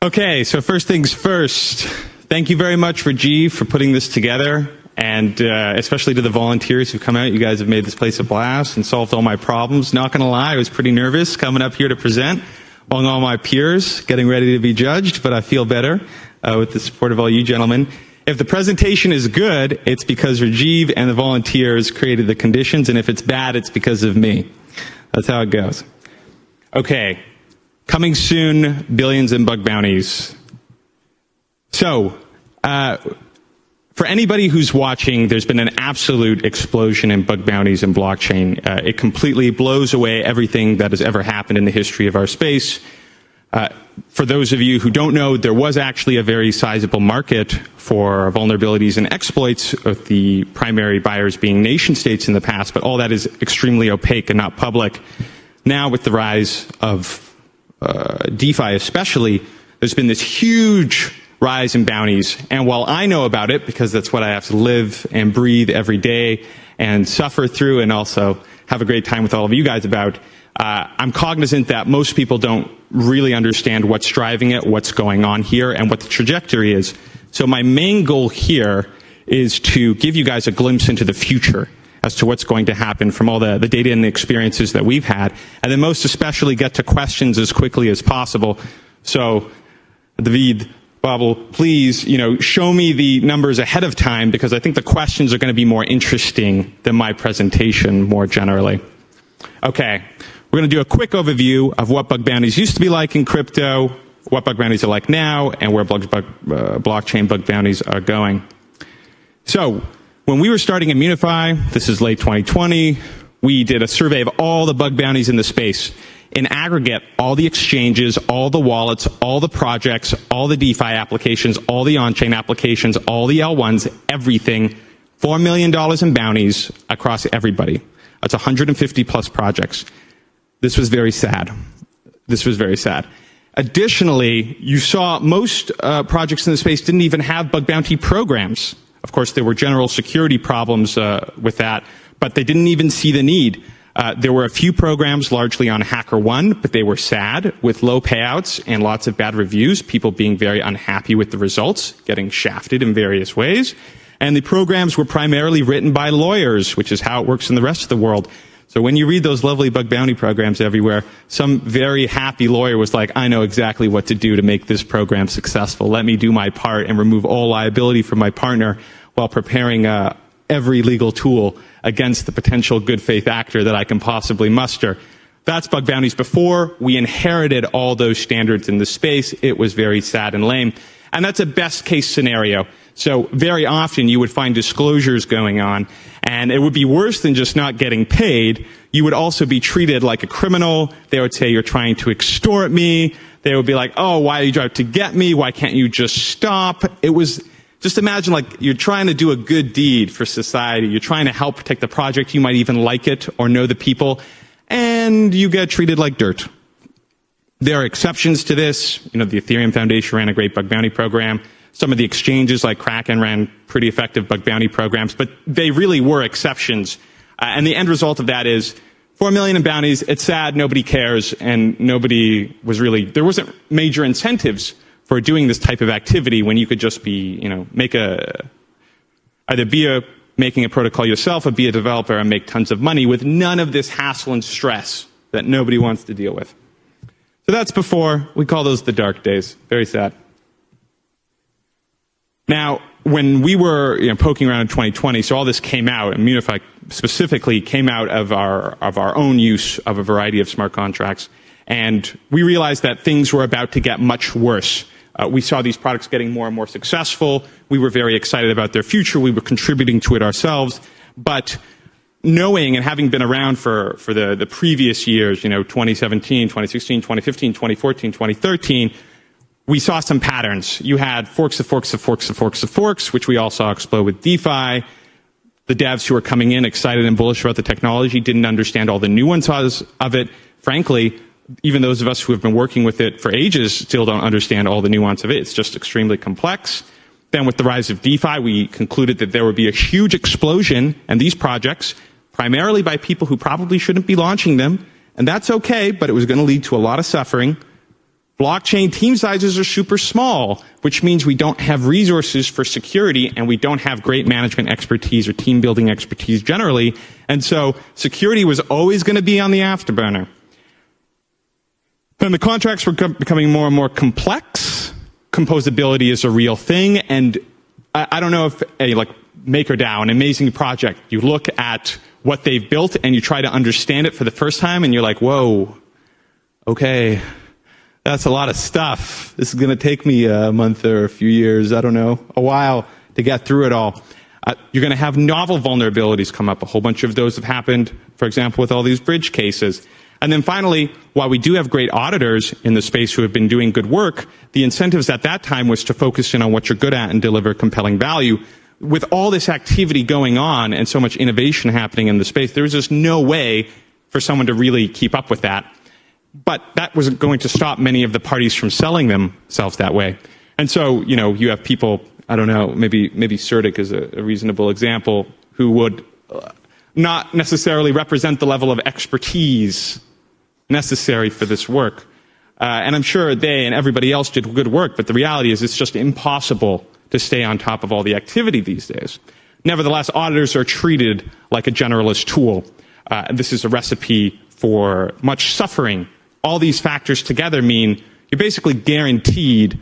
Okay, so first things first, thank you very much, Rajiv, for putting this together, and especially to the volunteers who've come out. You guys have made this place a blast and solved all my problems. Not going to lie, I was pretty nervous coming up here to present among all my peers, getting ready to be judged, but I feel better with the support of all you gentlemen. If the presentation is good, it's because Rajiv and the volunteers created the conditions, and if it's bad, it's because of me. That's how it goes. Okay. Coming soon, billions in bug bounties. So, for anybody who's watching, there's been an absolute explosion in bug bounties in blockchain. It completely blows away everything that has ever happened in the history of our space. For those of you who don't know, there was actually a very sizable market for vulnerabilities and exploits, of the primary buyers being nation states in the past, but all that is extremely opaque and not public. Now, with the rise of DeFi especially, there's been this huge rise in bounties. And while I know about it, because that's what I have to live and breathe every day and suffer through and also have a great time with all of you guys about, I'm cognizant that most people don't really understand what's driving it, what's going on here, and what the trajectory is. So my main goal here is to give you guys a glimpse into the future as to what's going to happen from all the data and the experiences that we've had, and then most especially get to questions as quickly as possible. So, David, Babel, please, show me the numbers ahead of time, because I think the questions are going to be more interesting than my presentation more generally. Okay, we're going to do a quick overview of what bug bounties used to be like in crypto, what bug bounties are like now, and where blockchain bug bounties are going. So, when we were starting Immunefi, this is late 2020, we did a survey of all the bug bounties in the space. In aggregate, all the exchanges, all the wallets, all the projects, all the DeFi applications, all the on-chain applications, all the L1s, everything, $4 million in bounties across everybody. That's 150 plus projects. This was very sad. This was very sad. Additionally, you saw most projects in the space didn't even have bug bounty programs. Of course, there were general security problems with that, but they didn't even see the need. There were a few programs largely on HackerOne, but they were sad, with low payouts and lots of bad reviews, people being very unhappy with the results, getting shafted in various ways. And the programs were primarily written by lawyers, which is how it works in the rest of the world. So when you read those lovely bug bounty programs everywhere, some very happy lawyer was like, I know exactly what to do to make this program successful. Let me do my part and remove all liability from my partner while preparing every legal tool against the potential good faith actor that I can possibly muster. That's bug bounties before we inherited all those standards in the space. It was very sad and lame. And that's a best case scenario. So very often you would find disclosures going on, and it would be worse than just not getting paid. You would also be treated like a criminal. They would say, you're trying to extort me. They would be like, oh, why are you out to get me? Why can't you just stop? It was, just imagine like you're trying to do a good deed for society. You're trying to help protect the project. You might even like it or know the people, and you get treated like dirt. There are exceptions to this. The Ethereum Foundation ran a great bug bounty program. Some of the exchanges like Kraken ran pretty effective bug bounty programs, but they really were exceptions. And the end result of that is 4 million in bounties. It's sad. Nobody cares. And nobody was really, there wasn't major incentives for doing this type of activity when you could just be, making a protocol yourself or be a developer and make tons of money with none of this hassle and stress that nobody wants to deal with. So that's before. We call those the dark days. Very sad. Now, when we were poking around in 2020, so all this came out, Immunefi specifically came out of our own use of a variety of smart contracts, and we realized that things were about to get much worse. We saw these products getting more and more successful. We were very excited about their future. We were contributing to it ourselves, but knowing and having been around for the previous years, 2017, 2016, 2015, 2014, 2013, we saw some patterns. You had forks of forks of forks of forks of forks, which we all saw explode with DeFi. The devs who were coming in excited and bullish about the technology didn't understand all the nuances of it. Frankly, even those of us who have been working with it for ages still don't understand all the nuance of it. It's just extremely complex. Then with the rise of DeFi, we concluded that there would be a huge explosion in these projects, primarily by people who probably shouldn't be launching them. And that's okay, but it was going to lead to a lot of suffering. Blockchain team sizes are super small, which means we don't have resources for security and we don't have great management expertise or team building expertise generally. And so security was always going to be on the afterburner. Then the contracts were becoming more and more complex. Composability is a real thing. And I don't know if like MakerDAO, an amazing project, you look at what they've built and you try to understand it for the first time and you're like, whoa, okay, that's a lot of stuff. This is going to take me a month or a few years, I don't know, a while to get through it all. You're going to have novel vulnerabilities come up. A whole bunch of those have happened, for example, with all these bridge cases. And then finally, while we do have great auditors in the space who have been doing good work, the incentives at that time was to focus in on what you're good at and deliver compelling value. With all this activity going on and so much innovation happening in the space, there was just no way for someone to really keep up with that. But that wasn't going to stop many of the parties from selling themselves that way. And so, you know, you have people, I don't know, maybe Certic is a reasonable example, who would not necessarily represent the level of expertise necessary for this work. And I'm sure they and everybody else did good work, but the reality is it's just impossible to stay on top of all the activity these days. Nevertheless, auditors are treated like a generalist tool. This is a recipe for much suffering. All these factors together mean you're basically guaranteed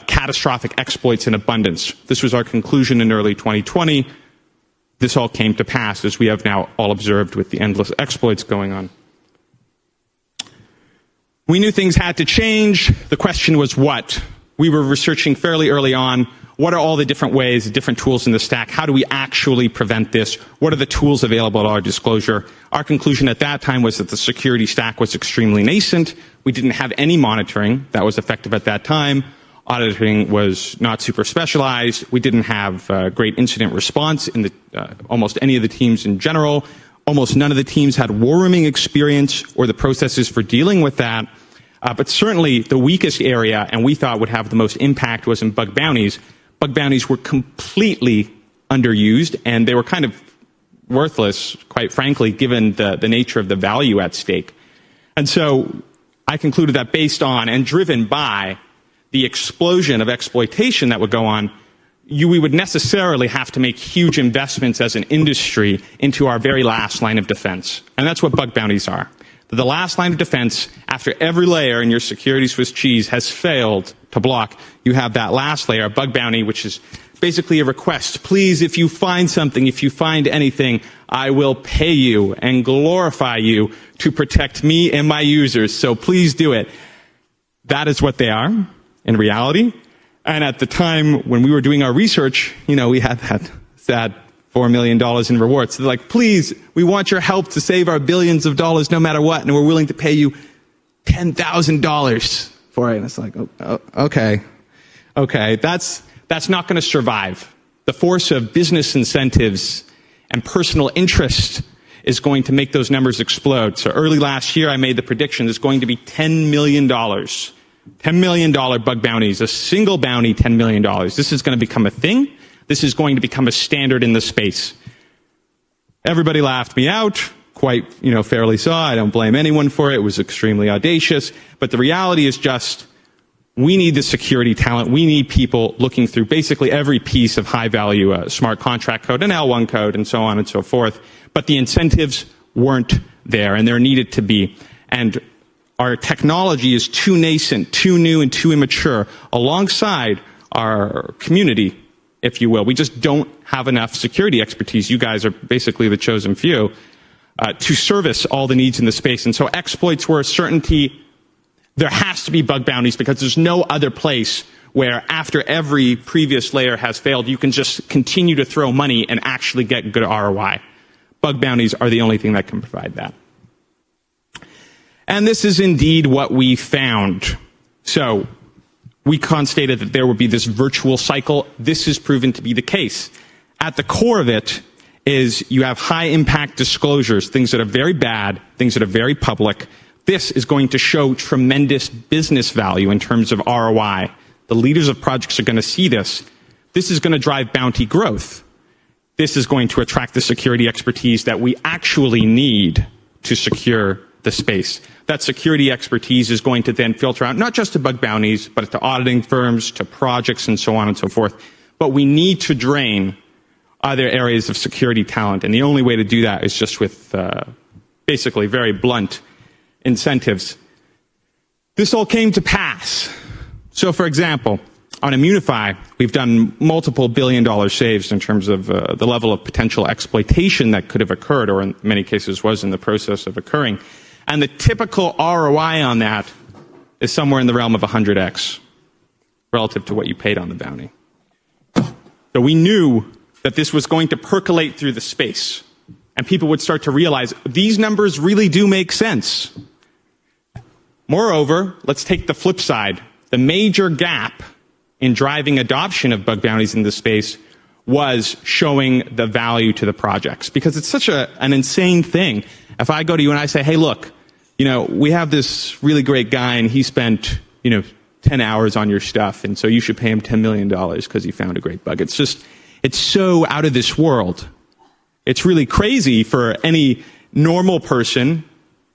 catastrophic exploits in abundance. This was our conclusion in early 2020. This all came to pass, as we have now all observed with the endless exploits going on. We knew things had to change. The question was what? We were researching fairly early on. What are all the different ways, the different tools in the stack? How do we actually prevent this? What are the tools available at our disclosure? Our conclusion at that time was that the security stack was extremely nascent. We didn't have any monitoring that was effective at that time. Auditing was not super specialized. We didn't have great incident response in almost any of the teams in general. Almost none of the teams had war rooming experience or the processes for dealing with that. But certainly the weakest area, and we thought would have the most impact, was in bug bounties. Bug bounties were completely underused, and they were kind of worthless, quite frankly, given the nature of the value at stake. And so I concluded that based on and driven by the explosion of exploitation that would go on, we would necessarily have to make huge investments as an industry into our very last line of defense. And that's what bug bounties are. The last line of defense, after every layer in your security Swiss cheese has failed to block, you have that last layer, a bug bounty, which is basically a request. Please, if you find something, if you find anything, I will pay you and glorify you to protect me and my users. So please do it. That is what they are in reality. And at the time when we were doing our research, you know, we had that sad $4 million in rewards. So they're like, please, we want your help to save our billions of dollars no matter what, and we're willing to pay you $10,000 for it. And it's like, okay, that's not going to survive. The force of business incentives and personal interest is going to make those numbers explode. So early last year, I made the prediction there's going to be $10 million. $10 million bug bounties, a single bounty, $10 million. This is going to become a thing. This is going to become a standard in the space. Everybody laughed me out, quite, fairly so. I don't blame anyone for it. It was extremely audacious. But the reality is just, we need the security talent. We need people looking through basically every piece of high-value smart contract code and L1 code and so on and so forth. But the incentives weren't there, and there needed to be. And our technology is too nascent, too new, and too immature alongside our community, if you will. We just don't have enough security expertise. You guys are basically the chosen few to service all the needs in the space. And so exploits were a certainty. There has to be bug bounties because there's no other place where after every previous layer has failed, you can just continue to throw money and actually get good ROI. Bug bounties are the only thing that can provide that. And this is indeed what we found. So we constated that there would be this virtual cycle. This has proven to be the case. At the core of it is you have high impact disclosures, things that are very bad, things that are very public. This is going to show tremendous business value in terms of ROI. The leaders of projects are going to see this. This is going to drive bounty growth. This is going to attract the security expertise that we actually need to secure the space. That security expertise is going to then filter out not just to bug bounties, but to auditing firms, to projects, and so on and so forth. But we need to drain other areas of security talent, and the only way to do that is just with basically very blunt incentives. This all came to pass. So, for example, on Immunefi, we've done multiple billion-dollar saves in terms of the level of potential exploitation that could have occurred, or in many cases was in the process of occurring. And the typical ROI on that is somewhere in the realm of 100x relative to what you paid on the bounty. So we knew that this was going to percolate through the space, and people would start to realize these numbers really do make sense. Moreover, let's take the flip side. The major gap in driving adoption of bug bounties in this space was showing the value to the projects, because it's such an insane thing. If I go to you and I say, hey, look, we have this really great guy and he spent, 10 hours on your stuff, and so you should pay him $10 million because he found a great bug. It's so out of this world. It's really crazy for any normal person,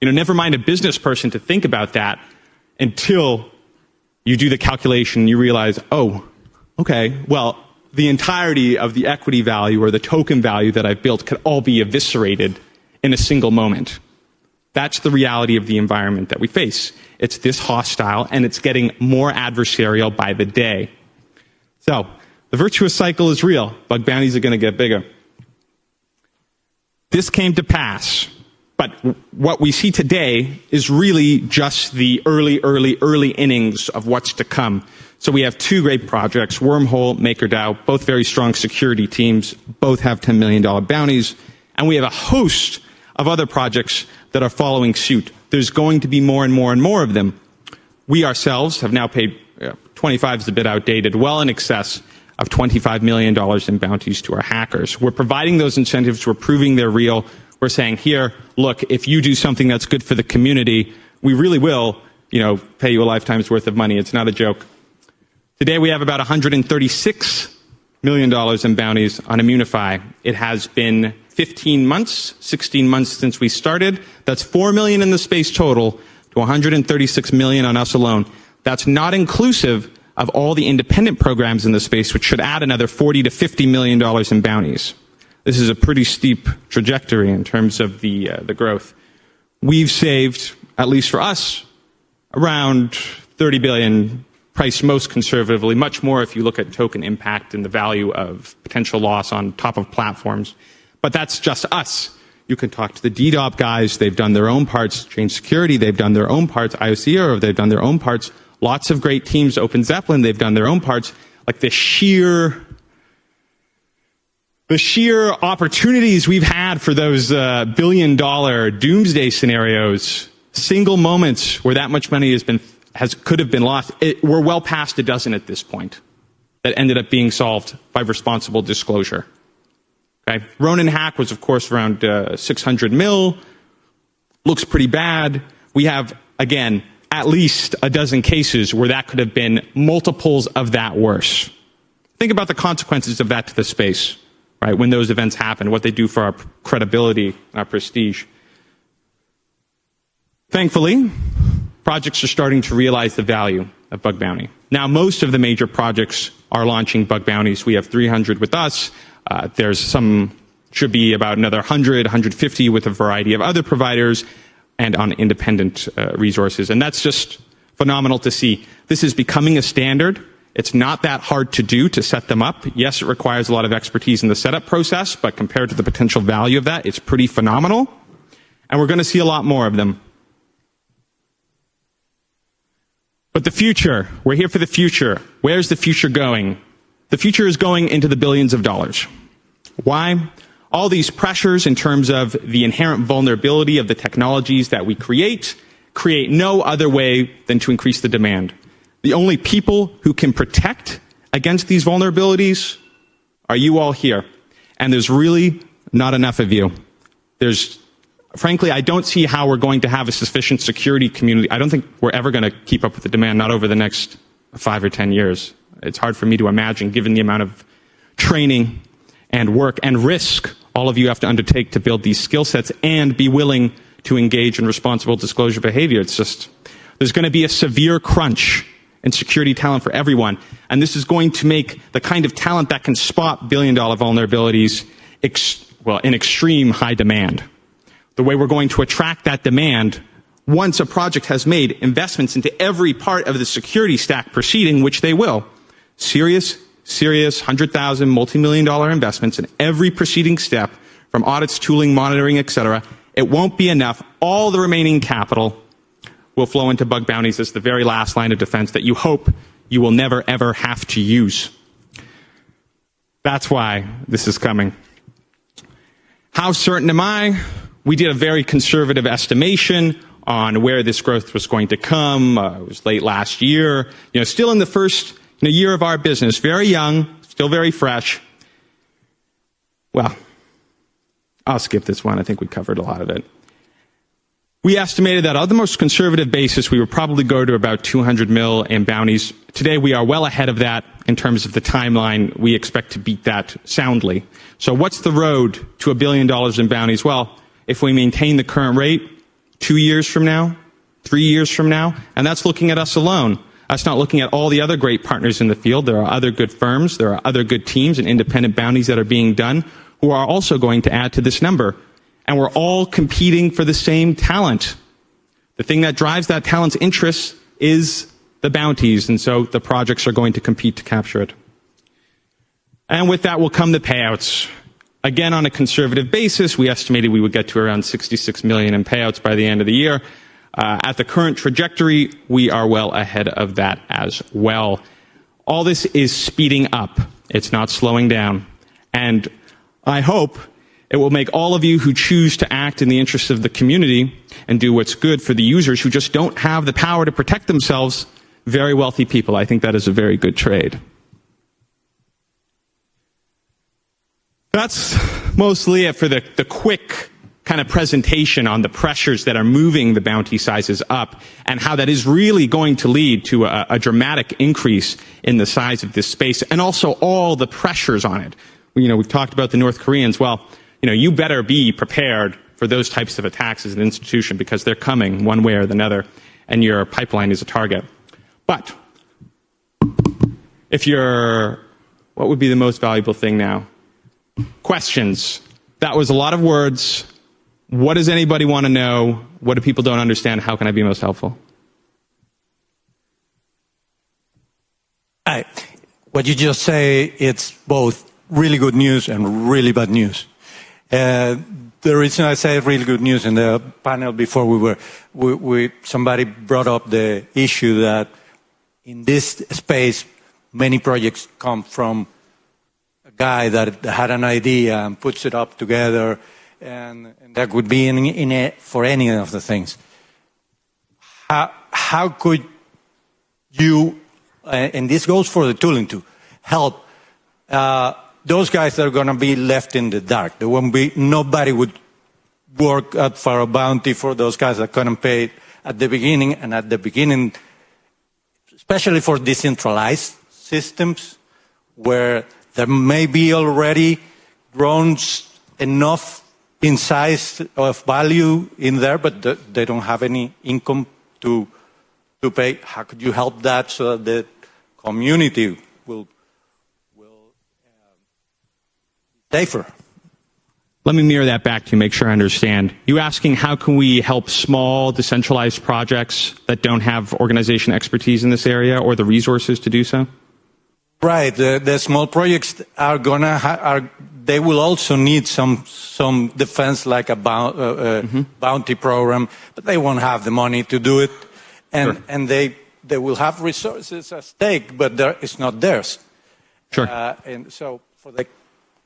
never mind a business person, to think about that until you do the calculation and you realize, oh, okay, well, the entirety of the equity value or the token value that I've built could all be eviscerated in a single moment. That's the reality of the environment that we face. It's this hostile, and it's getting more adversarial by the day. So, the virtuous cycle is real. Bug bounties are going to get bigger. This came to pass, but what we see today is really just the early innings of what's to come. So we have two great projects, Wormhole, MakerDAO, both very strong security teams, both have $10 million bounties, and we have a host of other projects that are following suit. There's going to be more and more of them. We ourselves have now paid, 25 is a bit outdated, well in excess of $25 million in bounties to our hackers. We're providing those incentives, we're proving they're real. We're saying, here, look, if you do something that's good for the community, we really will, pay you a lifetime's worth of money. It's not a joke. Today we have about $136 million in bounties on Immunefi. It has been 15 months, 16 months since we started. That's $4 million in the space total to $136 million on us alone. That's not inclusive of all the independent programs in the space, which should add another $40 to $50 million in bounties. This is a pretty steep trajectory in terms of the growth. We've saved, at least for us, around $30 billion, priced most conservatively, much more if you look at token impact and the value of potential loss on top of platforms. But that's just us. You can talk to the DDoP guys. They've done their own parts. Change Security, they've done their own parts. IOC, they've done their own parts. Lots of great teams. Open Zeppelin, they've done their own parts. Like the sheer opportunities we've had for those billion-dollar doomsday scenarios, single moments where that much money could have been lost. We're well past a dozen at this point that ended up being solved by responsible disclosure. Okay, Ronin hack was, of course, around 600 mil. Looks pretty bad. We have, again, at least a dozen cases where that could have been multiples of that worse. Think about the consequences of that to the space, right? When those events happen, what they do for our credibility, our prestige. Thankfully, projects are starting to realize the value of bug bounty. Now, most of the major projects are launching bug bounties. We have 300 with us. There's should be about another 100, 150 with a variety of other providers and on independent resources. And that's just phenomenal to see. This is becoming a standard. It's not that hard to do to set them up. Yes, it requires a lot of expertise in the setup process, but compared to the potential value of that, it's pretty phenomenal. And we're going to see a lot more of them. But the future, we're here for the future. Where's the future going? The future is going into the billions of dollars. Why? All these pressures in terms of the inherent vulnerability of the technologies that we create no other way than to increase the demand. The only people who can protect against these vulnerabilities are you all here. And there's really not enough of you. Frankly, I don't see how we're going to have a sufficient security community. I don't think we're ever going to keep up with the demand, not over the next 5 or 10 years. It's hard for me to imagine, given the amount of training and work and risk all of you have to undertake to build these skill sets and be willing to engage in responsible disclosure behavior. It's just, there's going to be a severe crunch in security talent for everyone. And this is going to make the kind of talent that can spot billion-dollar vulnerabilities in extreme high demand. The way we're going to attract that demand, once a project has made investments into every part of the security stack proceeding, which they will, serious $100,000, multi-million-dollar investments in every proceeding step, from audits, tooling, monitoring, etc. It won't be enough. All the remaining capital will flow into bug bounties as the very last line of defense that you hope you will never, ever have to use. That's why this is coming. How certain am I? We did a very conservative estimation on where this growth was going to come. It was late last year. Still in the first year of our business, very young, still very fresh. Well, I'll skip this one. I think we covered a lot of it. We estimated that on the most conservative basis, we would probably go to about 200 mil in bounties. Today, we are well ahead of that in terms of the timeline. We expect to beat that soundly. So what's the road to $1 billion in bounties? Well, if we maintain the current rate 2 years from now, 3 years from now, and that's looking at us alone. That's not looking at all the other great partners in the field. There are other good firms. There are other good teams and independent bounties that are being done who are also going to add to this number. And we're all competing for the same talent. The thing that drives that talent's interests is the bounties, and so the projects are going to compete to capture it. And with that will come the payouts. Again, on a conservative basis, we estimated we would get to around 66 million in payouts by the end of the year. At the current trajectory, we are well ahead of that as well. All this is speeding up. It's not slowing down. And I hope it will make all of you who choose to act in the interests of the community and do what's good for the users who just don't have the power to protect themselves very wealthy people. I think that is a very good trade. That's mostly it for the quick kind of presentation on the pressures that are moving the bounty sizes up and how that is really going to lead to a dramatic increase in the size of this space and also all the pressures on it. We've talked about the North Koreans. Well, you better be prepared for those types of attacks as an institution because they're coming one way or another, and your pipeline is a target. But what would be the most valuable thing now? Questions. That was a lot of words. What does anybody want to know? What do people don't understand? How can I be most helpful? What you just say, it's both really good news and really bad news. The reason I say really good news in the panel before somebody brought up the issue that in this space, many projects come from a guy that had an idea and puts it up together, and that would be in it for any of the things. How could you, and this goes for the tooling too, help those guys that are going to be left in the dark? There won't be, nobody would work out for a bounty for those guys that couldn't pay at the beginning, and at the beginning, especially for decentralized systems where there may be already grown enough in size of value in there, but they don't have any income to pay. How could you help that so that the community will be safer? Let me mirror that back to you, make sure I understand. You asking how can we help small, decentralized projects that don't have organization expertise in this area or the resources to do so? Right. The small projects are gonna they will also need some defense, like a bounty program, but they won't have the money to do it, and sure. And they will have resources at stake, but it's not theirs. Sure. And so for the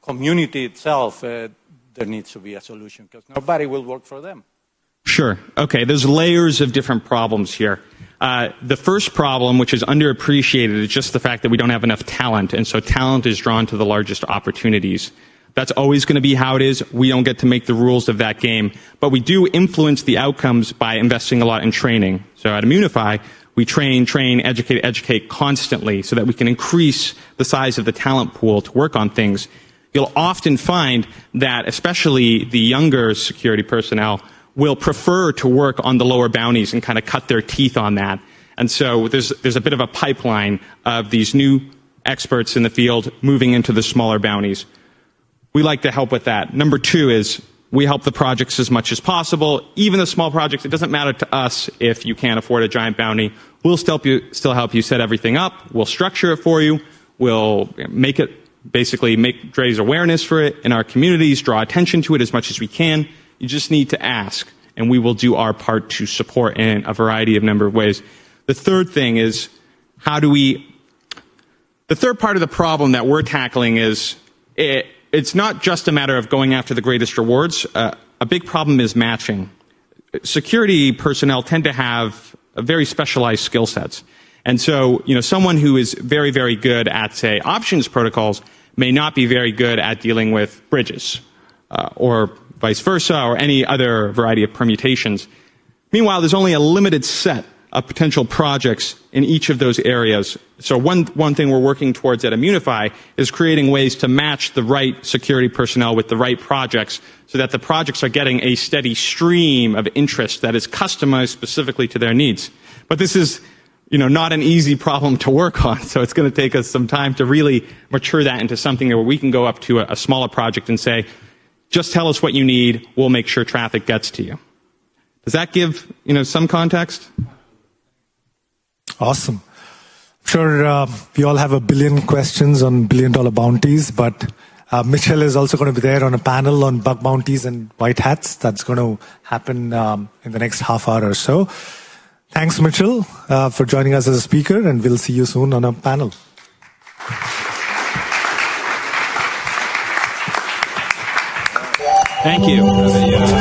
community itself, there needs to be a solution because nobody will work for them. Sure. Okay. There's layers of different problems here. The first problem, which is underappreciated, is just the fact that we don't have enough talent, and so talent is drawn to the largest opportunities. That's always going to be how it is. We don't get to make the rules of that game, but we do influence the outcomes by investing a lot in training. So at Immunefi, we train, educate constantly so that we can increase the size of the talent pool to work on things. You'll often find that, especially the younger security personnel, will prefer to work on the lower bounties and kind of cut their teeth on that. And so there's a bit of a pipeline of these new experts in the field moving into the smaller bounties. We like to help with that. Number two is we help the projects as much as possible. Even the small projects, it doesn't matter to us if you can't afford a giant bounty. We'll still help you set everything up. We'll structure it for you. We'll make it, basically raise awareness for it in our communities, draw attention to it as much as we can. You just need to ask, and we will do our part to support in a variety of number of ways. The third thing is, the third part of the problem that we're tackling is, it's not just a matter of going after the greatest rewards. A big problem is matching. Security personnel tend to have a very specialized skill sets. And so, someone who is very, very good at, say, options protocols may not be very good at dealing with bridges, or vice versa, or any other variety of permutations. Meanwhile, there's only a limited set of potential projects in each of those areas. So one thing we're working towards at Immunefi is creating ways to match the right security personnel with the right projects so that the projects are getting a steady stream of interest that is customized specifically to their needs. But this is, not an easy problem to work on, so it's going to take us some time to really mature that into something where we can go up to a smaller project and say, just tell us what you need, we'll make sure traffic gets to you. Does that give, some context? Awesome. I'm sure we all have a billion questions on billion-dollar bounties, but Mitchell is also going to be there on a panel on bug bounties and white hats. That's going to happen in the next half hour or so. Thanks, Mitchell, for joining us as a speaker, and we'll see you soon on a panel. Thank you.